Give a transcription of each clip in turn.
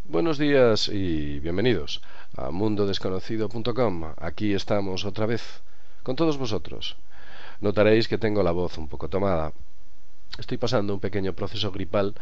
Buenos días y bienvenidos a mundodesconocido.com. Aquí estamos otra vez con todos vosotros. Notaréis que tengo la voz un poco tomada. Estoy pasando un pequeño proceso gripal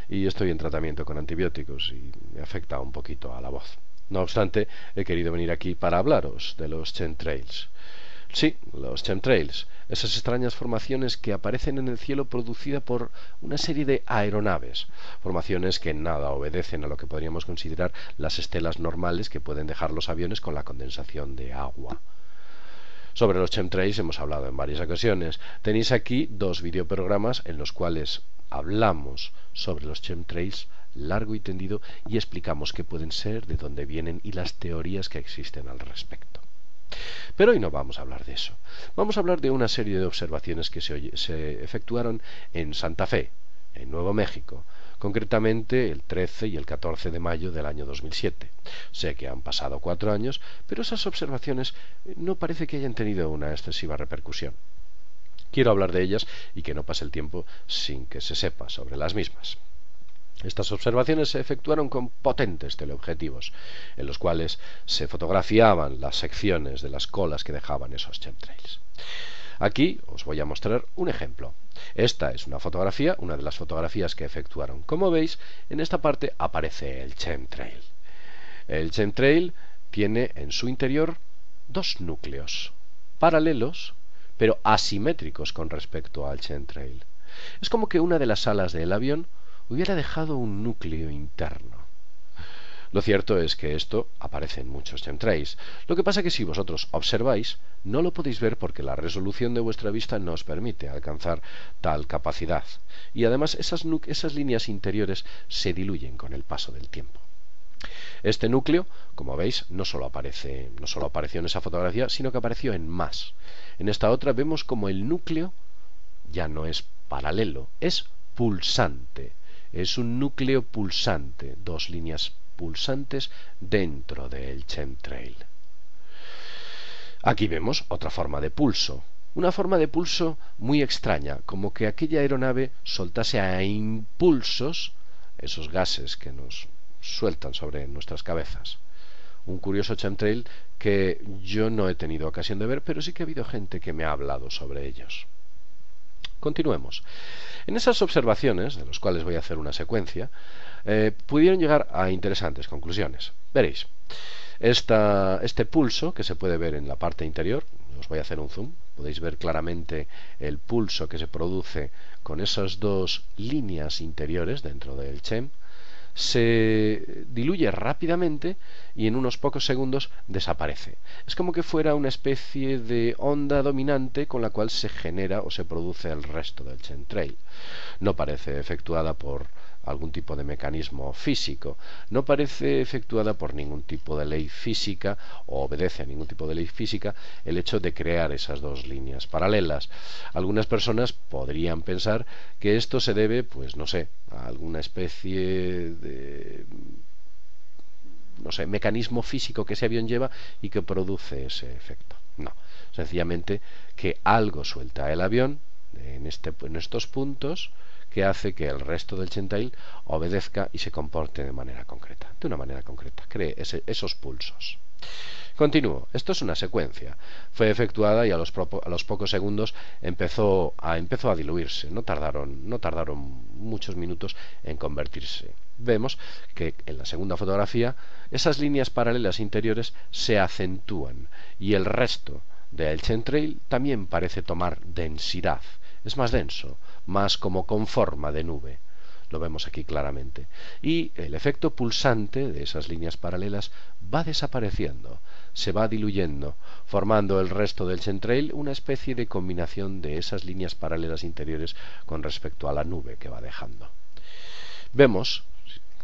y estoy en tratamiento con antibióticos y me afecta un poquito a la voz. No obstante, he querido venir aquí para hablaros de los chemtrails. Sí, los chemtrails, esas extrañas formaciones que aparecen en el cielo producida por una serie de aeronaves, formaciones que en nada obedecen a lo que podríamos considerar las estelas normales que pueden dejar los aviones con la condensación de agua. Sobre los chemtrails hemos hablado en varias ocasiones. Tenéis aquí dos videoprogramas en los cuales hablamos sobre los chemtrails largo y tendido y explicamos qué pueden ser, de dónde vienen y las teorías que existen al respecto. Pero hoy no vamos a hablar de eso. Vamos a hablar de una serie de observaciones que se efectuaron en Santa Fe, en Nuevo México, concretamente el 13 y el 14 de mayo del año 2007. Sé que han pasado 4 años, pero esas observaciones no parece que hayan tenido una excesiva repercusión. Quiero hablar de ellas y que no pase el tiempo sin que se sepa sobre las mismas. Estas observaciones se efectuaron con potentes teleobjetivos, en los cuales se fotografiaban las secciones de las colas que dejaban esos chemtrails. Aquí os voy a mostrar un ejemplo. Esta es una fotografía, una de las fotografías que efectuaron. Como veis, en esta parte aparece el chemtrail. El chemtrail tiene en su interior dos núcleos paralelos, pero asimétricos con respecto al chemtrail. Es como que una de las alas del avión hubiera dejado un núcleo interno. Lo cierto es que esto aparece en muchos chemtrails. Lo que pasa es que si vosotros observáis, no lo podéis ver porque la resolución de vuestra vista no os permite alcanzar tal capacidad. Y además esas líneas interiores se diluyen con el paso del tiempo. Este núcleo, como veis, no solo apareció en esa fotografía, sino que apareció en más. En esta otra vemos como el núcleo ya no es paralelo, es pulsante. Es un núcleo pulsante, dos líneas pulsantes dentro del chemtrail. Aquí vemos otra forma de pulso, una forma de pulso muy extraña, como que aquella aeronave soltase a impulsos esos gases que nos sueltan sobre nuestras cabezas. Un curioso chemtrail que yo no he tenido ocasión de ver, pero sí que ha habido gente que me ha hablado sobre ellos. Continuemos. En esas observaciones, de las cuales voy a hacer una secuencia, pudieron llegar a interesantes conclusiones. Veréis, este pulso que se puede ver en la parte interior, os voy a hacer un zoom, podéis ver claramente el pulso que se produce con esas dos líneas interiores dentro del chem, se diluye rápidamente y en unos pocos segundos desaparece. Es como que fuera una especie de onda dominante con la cual se genera o se produce el resto del chemtrail. No parece efectuada por algún tipo de mecanismo físico, no parece efectuada por ningún tipo de ley física o obedece a ningún tipo de ley física el hecho de crear esas dos líneas paralelas. Algunas personas podrían pensar que esto se debe, pues no sé, a alguna especie de mecanismo físico que ese avión lleva y que produce ese efecto. No, sencillamente que algo suelta el avión en estos puntos que hace que el resto del chemtrail obedezca y se comporte de una manera concreta, cree esos pulsos. Continúo. Esto es una secuencia. Fue efectuada y a los pocos segundos empezó a diluirse. No tardaron muchos minutos en convertirse. Vemos que en la segunda fotografía esas líneas paralelas interiores se acentúan y el resto del chemtrail también parece tomar densidad. Es más denso, más como con forma de nube. Lo vemos aquí claramente. Y el efecto pulsante de esas líneas paralelas va desapareciendo, se va diluyendo, formando el resto del chemtrail una especie de combinación de esas líneas paralelas interiores con respecto a la nube que va dejando. Vemos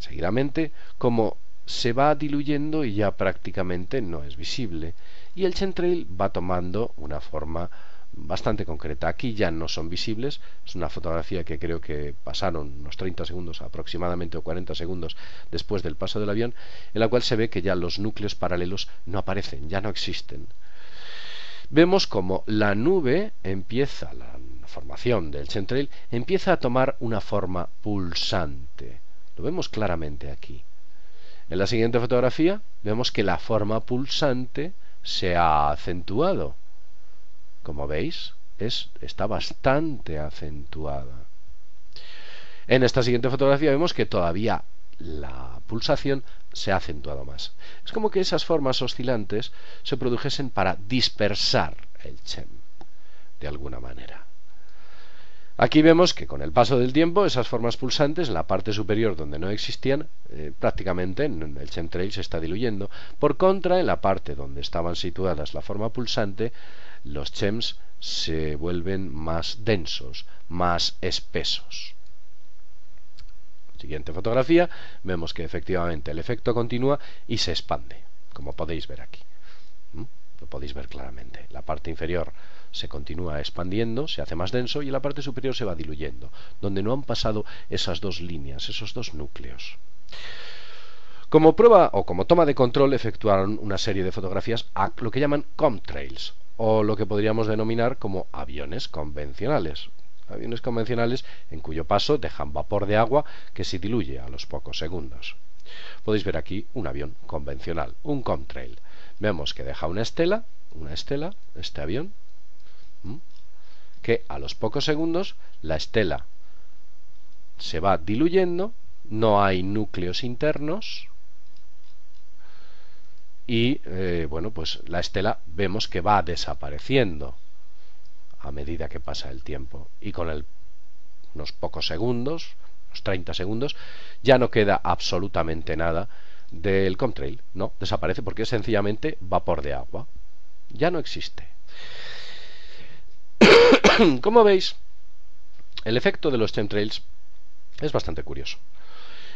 seguidamente cómo se va diluyendo y ya prácticamente no es visible, y el chemtrail va tomando una forma bastante concreta. Aquí ya no son visibles, es una fotografía que creo que pasaron unos 30 segundos aproximadamente o 40 segundos después del paso del avión, en la cual se ve que ya los núcleos paralelos no aparecen, ya no existen. Vemos como la nube empieza, la formación del chemtrail empieza a tomar una forma pulsante. Lo vemos claramente aquí. En la siguiente fotografía vemos que la forma pulsante se ha acentuado. Como veis, está bastante acentuada. En esta siguiente fotografía vemos que todavía la pulsación se ha acentuado más. Es como que esas formas oscilantes se produjesen para dispersar el CHEM, de alguna manera. Aquí vemos que con el paso del tiempo esas formas pulsantes en la parte superior donde no existían prácticamente el chemtrail se está diluyendo. Por contra, en la parte donde estaban situadas la forma pulsante, los chems se vuelven más densos, más espesos. Siguiente fotografía, vemos que efectivamente el efecto continúa y se expande, como podéis ver aquí. Lo podéis ver claramente. La parte inferior se continúa expandiendo, se hace más denso y la parte superior se va diluyendo, donde no han pasado esas dos líneas, esos dos núcleos. Como prueba o como toma de control efectuaron una serie de fotografías a lo que llaman chemtrails, o lo que podríamos denominar como aviones convencionales. Aviones convencionales en cuyo paso dejan vapor de agua que se diluye a los pocos segundos. Podéis ver aquí un avión convencional, un chemtrail. Vemos que deja una estela, este avión, que a los pocos segundos la estela se va diluyendo, no hay núcleos internos y bueno, pues la estela vemos que va desapareciendo a medida que pasa el tiempo y con unos pocos segundos, unos 30 segundos, ya no queda absolutamente nada del chemtrail, no, desaparece porque es sencillamente vapor de agua, ya no existe. Como veis, el efecto de los chemtrails es bastante curioso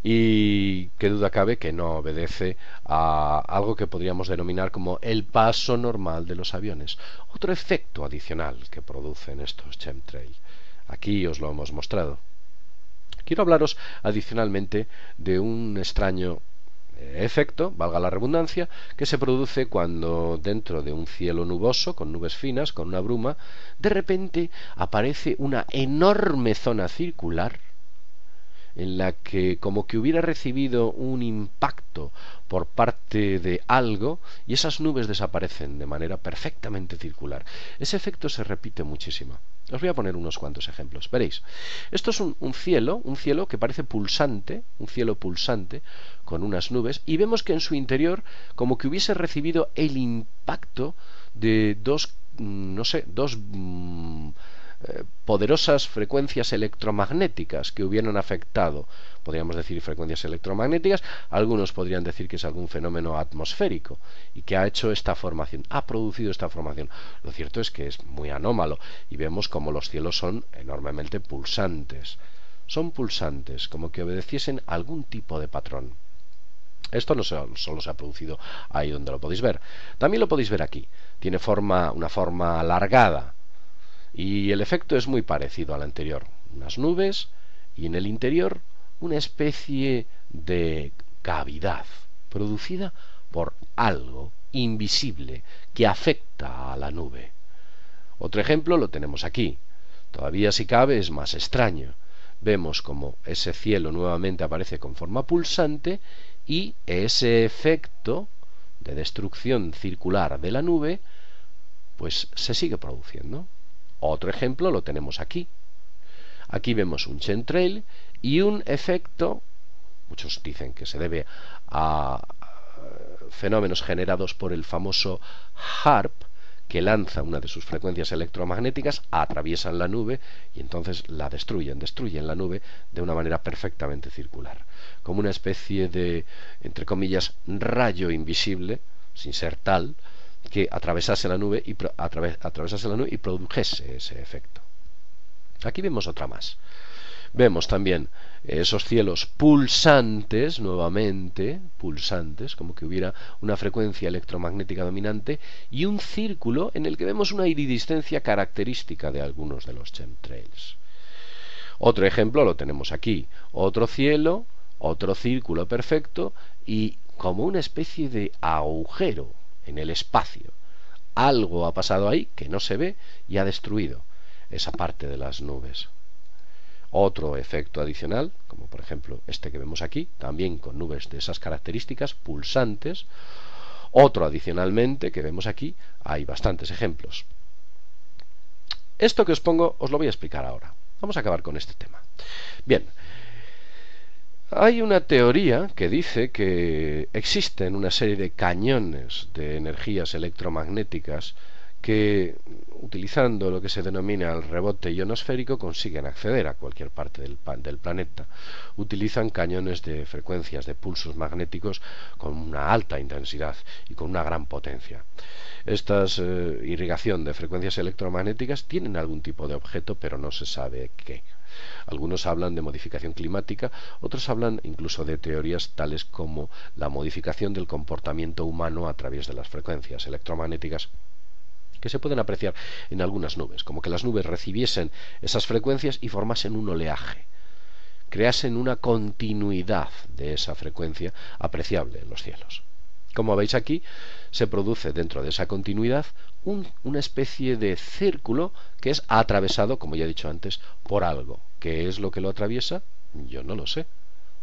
y qué duda cabe que no obedece a algo que podríamos denominar como el paso normal de los aviones. Otro efecto adicional que producen estos chemtrails, aquí os lo hemos mostrado. Quiero hablaros adicionalmente de un extraño efecto, valga la redundancia, que se produce cuando dentro de un cielo nuboso, con nubes finas, con una bruma, de repente aparece una enorme zona circular en la que como que hubiera recibido un impacto por parte de algo y esas nubes desaparecen de manera perfectamente circular. Ese efecto se repite muchísimo. Os voy a poner unos cuantos ejemplos. Veréis, esto es un cielo que parece pulsante, un cielo pulsante con unas nubes, y vemos que en su interior como que hubiese recibido el impacto de dos poderosas frecuencias electromagnéticas que hubieran afectado, podríamos decir frecuencias electromagnéticas, algunos podrían decir que es algún fenómeno atmosférico y que ha hecho esta formación, ha producido esta formación. Lo cierto es que es muy anómalo y vemos como los cielos son enormemente pulsantes. Son pulsantes, como que obedeciesen a algún tipo de patrón. Esto no solo se ha producido ahí donde lo podéis ver, también lo podéis ver aquí. Tiene una forma alargada. Y el efecto es muy parecido al anterior, unas nubes y en el interior una especie de cavidad producida por algo invisible que afecta a la nube. Otro ejemplo lo tenemos aquí, todavía si cabe es más extraño. Vemos como ese cielo nuevamente aparece con forma pulsante y ese efecto de destrucción circular de la nube pues se sigue produciendo. Otro ejemplo lo tenemos aquí. Aquí vemos un chemtrail y un efecto, muchos dicen que se debe a fenómenos generados por el famoso HAARP, que lanza una de sus frecuencias electromagnéticas, atraviesan la nube y entonces la destruyen la nube de una manera perfectamente circular, como una especie de, entre comillas, rayo invisible, sin ser tal, que atravesase la nube y produjese ese efecto. Aquí vemos otra más. Vemos también esos cielos pulsantes, nuevamente pulsantes, como que hubiera una frecuencia electromagnética dominante y un círculo en el que vemos una iridiscencia característica de algunos de los chemtrails. Otro ejemplo lo tenemos aquí. Otro cielo, otro círculo perfecto y como una especie de agujero en el espacio. Algo ha pasado ahí que no se ve y ha destruido esa parte de las nubes. Otro efecto adicional, como por ejemplo este que vemos aquí, también con nubes de esas características, pulsantes. Otro adicionalmente que vemos aquí, hay bastantes ejemplos. Esto que os pongo os lo voy a explicar ahora. Vamos a acabar con este tema. Bien, hay una teoría que dice que existen una serie de cañones de energías electromagnéticas que, utilizando lo que se denomina el rebote ionosférico, consiguen acceder a cualquier parte del planeta. Utilizan cañones de frecuencias de pulsos magnéticos con una alta intensidad y con una gran potencia. Estas irrigación de frecuencias electromagnéticas tienen algún tipo de objeto, pero no se sabe qué. Algunos hablan de modificación climática, otros hablan incluso de teorías tales como la modificación del comportamiento humano a través de las frecuencias electromagnéticas que se pueden apreciar en algunas nubes, como que las nubes recibiesen esas frecuencias y formasen un oleaje, creasen una continuidad de esa frecuencia apreciable en los cielos. Como veis aquí, se produce dentro de esa continuidad una especie de círculo que es atravesado, como ya he dicho antes, por algo. ¿Qué es lo que lo atraviesa? Yo no lo sé.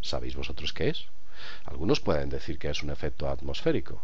¿Sabéis vosotros qué es? Algunos pueden decir que es un efecto atmosférico.